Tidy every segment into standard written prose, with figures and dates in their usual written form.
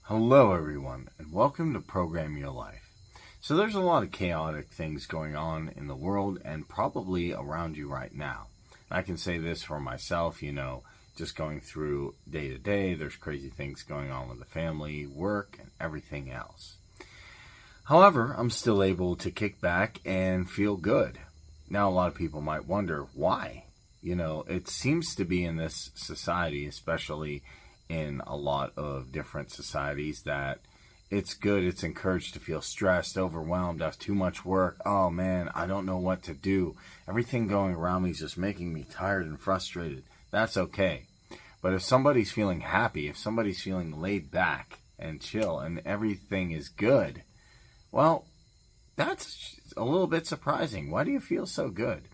Hello everyone, and welcome to Program Your Life. So there's a lot of chaotic things going on in the world and probably around you right now. I can say this for myself, just going through day to day, there's crazy things going on with the family, work, and everything else. However, I'm still able to kick back and feel good. Now, a lot of people might wonder why. It seems to be in this society, especially in a lot of different societies, that it's encouraged to feel stressed, overwhelmed, have too much work. Oh man, I don't know what to do. Everything going around me is just making me tired and frustrated. That's okay. But if somebody's feeling happy, if somebody's feeling laid back and chill and everything is good, well, that's a little bit surprising. Why do you feel so good?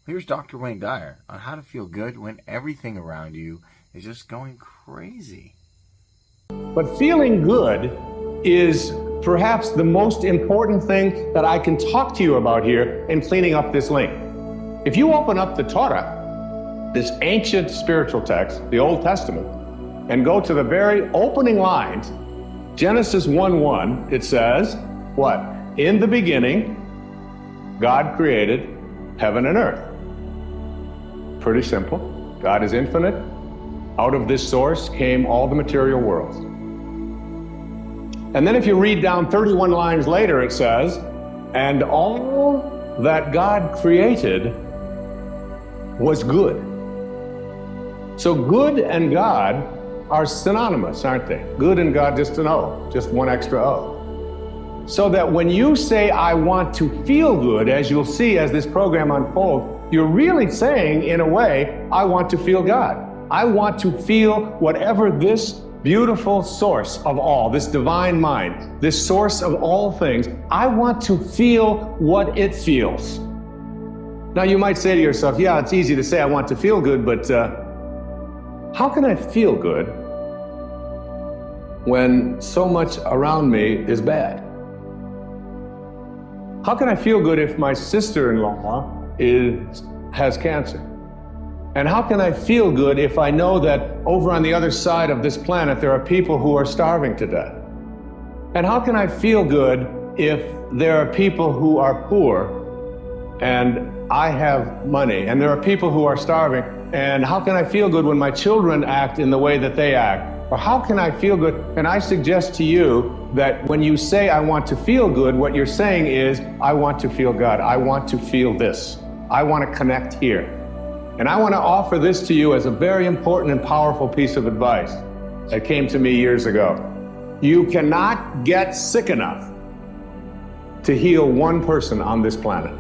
Here's Dr. Wayne Dyer on how to feel good when everything around you is just going crazy. But feeling good is perhaps the most important thing that I can talk to you about here in cleaning up this link. If you open up the Torah, this ancient spiritual text, the Old Testament, and go to the very opening lines, Genesis 1:1, it says, what? In the beginning, God created heaven and earth. Pretty simple. God is infinite. Out of this source came all the material worlds. And then if you read down 31 lines later, it says, and all that God created was good. So good and God are synonymous, aren't they? Good and God, just an O, just one extra O. So that when you say, I want to feel good, as you'll see as this program unfolds, you're really saying, in a way, I want to feel God. I want to feel whatever this beautiful source of all, this divine mind, this source of all things, I want to feel what it feels. Now you might say to yourself, yeah, it's easy to say I want to feel good, but how can I feel good when so much around me is bad? How can I feel good if my sister-in-law has cancer? And how can I feel good if I know that over on the other side of this planet there are people who are starving to death? And how can I feel good if there are people who are poor and I have money, and there are people who are starving? And how can I feel good when my children act in the way that they act? Or how can I feel good? And I suggest to you that when you say I want to feel good, what you're saying is I want to feel God. I want to feel this. I want to connect here. And I want to offer this to you as a very important and powerful piece of advice that came to me years ago. You cannot get sick enough to heal one person on this planet.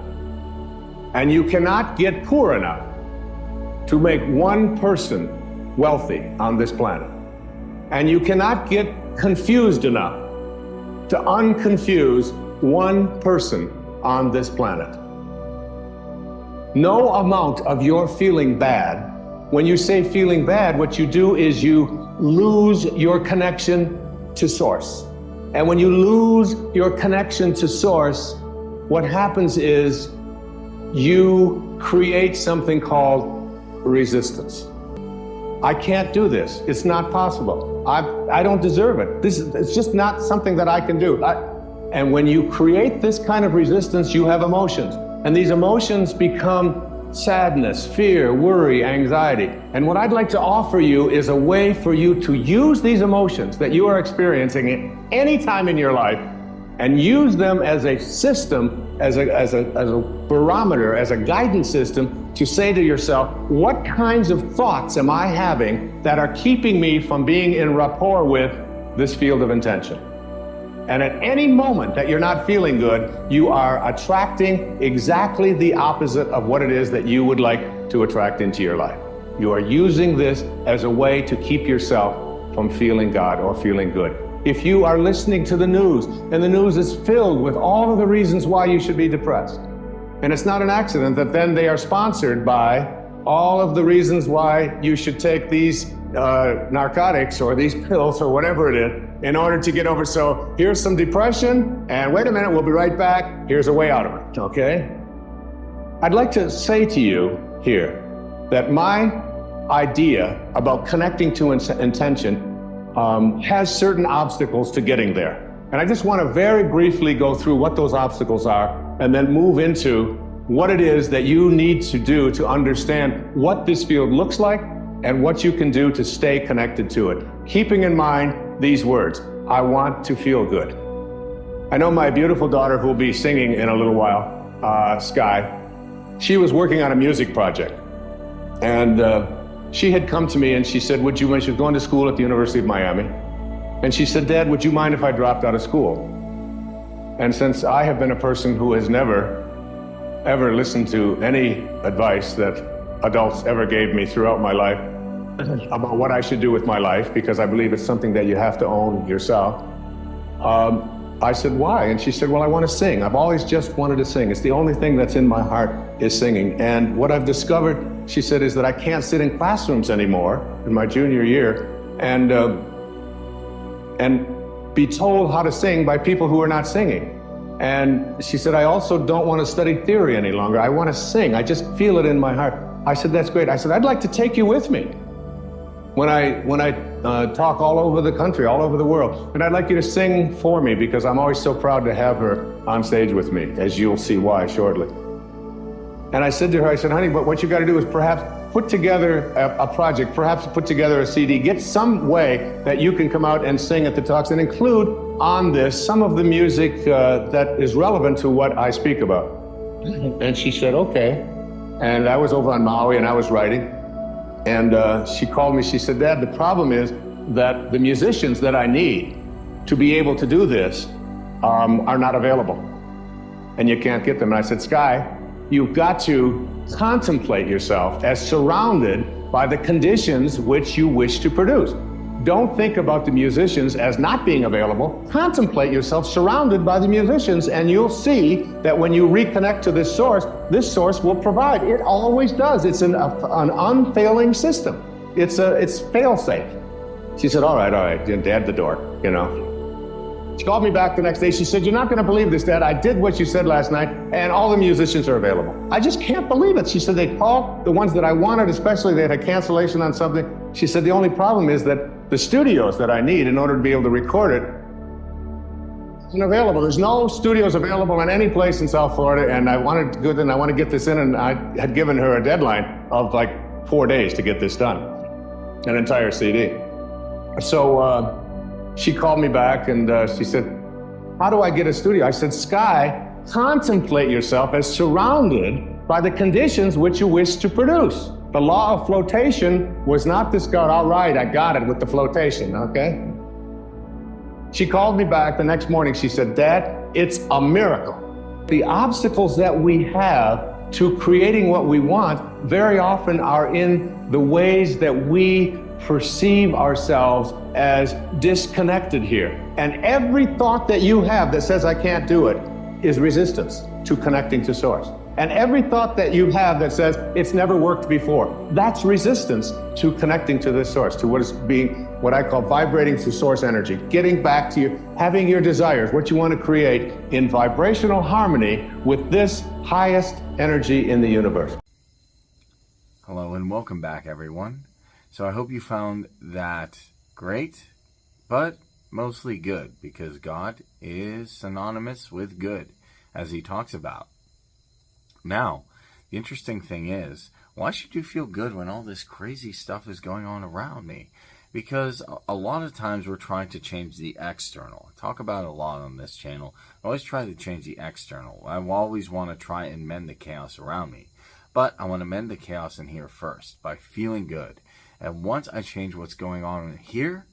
And you cannot get poor enough to make one person wealthy on this planet. And you cannot get confused enough to unconfuse one person on this planet. No amount of your feeling bad, when you say feeling bad, what you do is you lose your connection to source. And when you lose your connection to source, what happens is you create something called resistance. I can't do this. It's not possible. I don't deserve it. It's just not something that I can do. And when you create this kind of resistance, you have emotions. And these emotions become sadness, fear, worry, anxiety. And what I'd like to offer you is a way for you to use these emotions that you are experiencing at any time in your life and use them as a system, as a barometer, as a guidance system to say to yourself, what kinds of thoughts am I having that are keeping me from being in rapport with this field of intention? And at any moment that you're not feeling good, you are attracting exactly the opposite of what it is that you would like to attract into your life. You are using this as a way to keep yourself from feeling God or feeling good. If you are listening to the news, and the news is filled with all of the reasons why you should be depressed, and it's not an accident that then they are sponsored by all of the reasons why you should take these narcotics or these pills or whatever it is in order to get over. So here's some depression, and wait a minute, we'll be right back. Here's a way out of it, okay? I'd like to say to you here that my idea about connecting to intention has certain obstacles to getting there. And I just want to very briefly go through what those obstacles are and then move into what it is that you need to do to understand what this field looks like and what you can do to stay connected to it. Keeping in mind these words, I want to feel good. I know my beautiful daughter, who will be singing in a little while, Sky, she was working on a music project. And she had come to me and she said, when she was going to school at the University of Miami, and she said, Dad, would you mind if I dropped out of school? And since I have been a person who has never, ever listened to any advice that adults ever gave me throughout my life about what I should do with my life, because I believe it's something that you have to own yourself, I said, why? And she said, well, I want to sing. I've always just wanted to sing. It's the only thing that's in my heart is singing. And what I've discovered, she said, is that I can't sit in classrooms anymore in my junior year and be told how to sing by people who are not singing. And she said, I also don't want to study theory any longer. I want to sing. I just feel it in my heart. I said, that's great. I said, I'd like to take you with me when I talk all over the country, all over the world. And I'd like you to sing for me, because I'm always so proud to have her on stage with me, as you'll see why shortly. And I said to her, I said, honey, but what you got to do is perhaps put together a project, perhaps put together a CD, get some way that you can come out and sing at the talks and include on this some of the music that is relevant to what I speak about. And she said, okay. And I was over on Maui and I was writing. And she called me, she said, Dad, the problem is that the musicians that I need to be able to do this are not available. And you can't get them. And I said, Sky, you've got to contemplate yourself as surrounded by the conditions which you wish to produce. Don't think about the musicians as not being available. Contemplate yourself surrounded by the musicians, and you'll see that when you reconnect to this source will provide. It always does. It's an unfailing system. It's fail-safe. She said, all right, Dad, the door, you know. She called me back the next day. She said, you're not going to believe this, Dad. I did what you said last night, and all the musicians are available. I just can't believe it. She said, they called the ones that I wanted, especially they had a cancellation on something. She said, the only problem is that the studios that I need in order to be able to record it isn't available. There's no studios available in any place in South Florida, and I wanted to go and I want to get this in, and I had given her a deadline of like 4 days to get this done, an entire CD. So she called me back and she said, how do I get a studio? I said, Sky, contemplate yourself as surrounded by the conditions which you wish to produce. The law of flotation was not discovered. All right, I got it with the flotation, okay? She called me back the next morning. She said, Dad, it's a miracle. The obstacles that we have to creating what we want very often are in the ways that we perceive ourselves as disconnected here. And every thought that you have that says I can't do it is resistance to connecting to source. And every thought that you have that says it's never worked before, that's resistance to connecting to this source, to what is being, what I call vibrating to source energy, getting back to you, having your desires, what you want to create in vibrational harmony with this highest energy in the universe. Hello and welcome back, everyone. So I hope you found that great, but mostly good, because God is synonymous with good, as he talks about. Now, the interesting thing is, why should you feel good when all this crazy stuff is going on around me? Because a lot of times we're trying to change the external. I talk about it a lot on this channel. I always try to change the external. I always want to try and mend the chaos around me. But I want to mend the chaos in here first by feeling good. And once I change what's going on in here,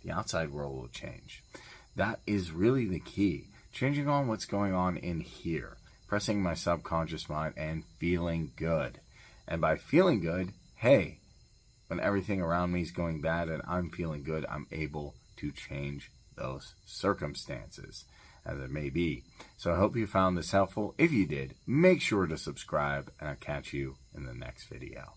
the outside world will change. That is really the key. Changing on what's going on in here. Pressing my subconscious mind and feeling good. And by feeling good, hey, when everything around me is going bad and I'm feeling good, I'm able to change those circumstances, as it may be. So I hope you found this helpful. If you did, make sure to subscribe, and I'll catch you in the next video.